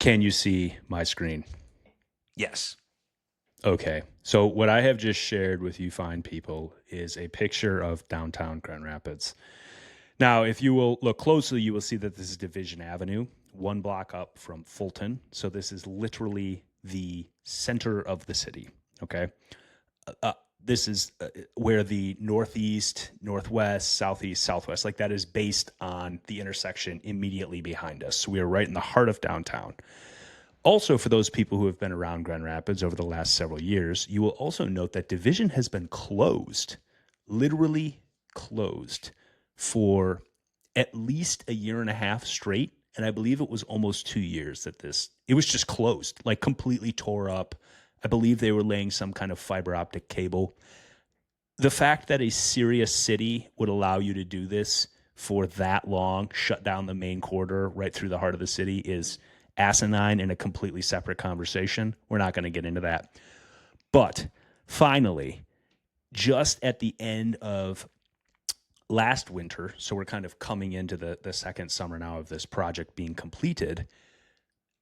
Can you see my screen? Yes. Okay. So what I have just shared with you fine people is a picture of downtown Grand Rapids. Now, if you will look closely, you will see that this is Division Avenue, one block up from Fulton. So this is literally the center of the city. Okay. This is where the northeast, northwest, southeast, southwest, like that is based on the intersection immediately behind us. So we are right in the heart of downtown. Also, for those people who have been around Grand Rapids over the last several years, you will also note that Division has been closed, literally closed, for at least a year and a half straight. And I believe it was almost 2 years that it was just closed, like completely tore up. I believe they were laying some kind of fiber optic cable. The fact that a serious city would allow you to do this for that long, shut down the main corridor right through the heart of the city, is asinine in a completely separate conversation. We're not going to get into that. But finally, just at the end of last winter, so we're kind of coming into the second summer now of this project being completed,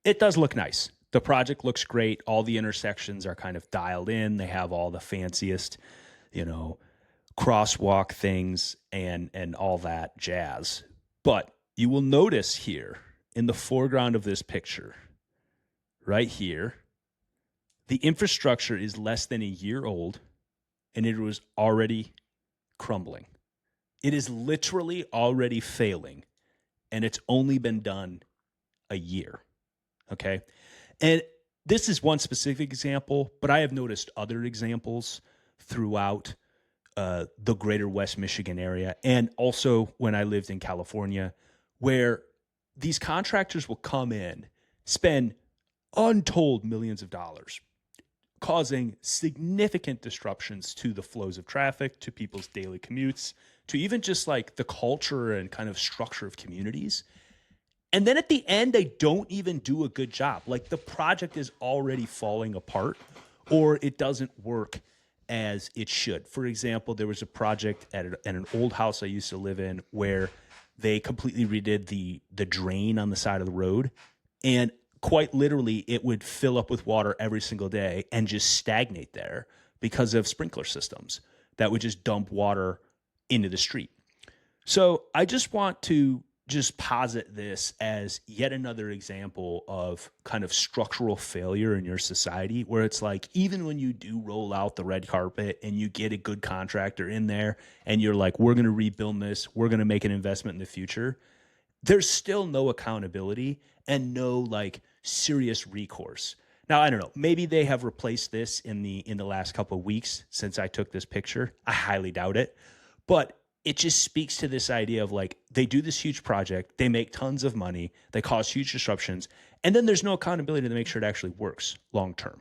it does look nice. The project looks great. All the intersections are kind of dialed in. They have all the fanciest, crosswalk things and all that jazz. But you will notice here in the foreground of this picture, right here, the infrastructure is less than a year old and it was already crumbling. It is literally already failing and it's only been done a year. Okay. And this is one specific example, but I have noticed other examples throughout the greater West Michigan area. And also when I lived in California, where these contractors will come in, spend untold millions of dollars, causing significant disruptions to the flows of traffic, to people's daily commutes, to even just like the culture and kind of structure of communities. And then at the end, they don't even do a good job. Like the project is already falling apart or it doesn't work as it should. For example, there was a project at an old house I used to live in where they completely redid the drain on the side of the road. And quite literally, it would fill up with water every single day and just stagnate there because of sprinkler systems that would just dump water into the street. So I just want to just posit this as yet another example of kind of structural failure in your society, where it's like, even when you do roll out the red carpet and you get a good contractor in there and you're like, we're going to rebuild this, we're going to make an investment in the future, there's still no accountability and no like serious recourse. Now, I don't know, maybe they have replaced this in the last couple of weeks since I took this picture. I highly doubt it. But it just speaks to this idea of like, they do this huge project, they make tons of money, they cause huge disruptions, and then there's no accountability to make sure it actually works long term.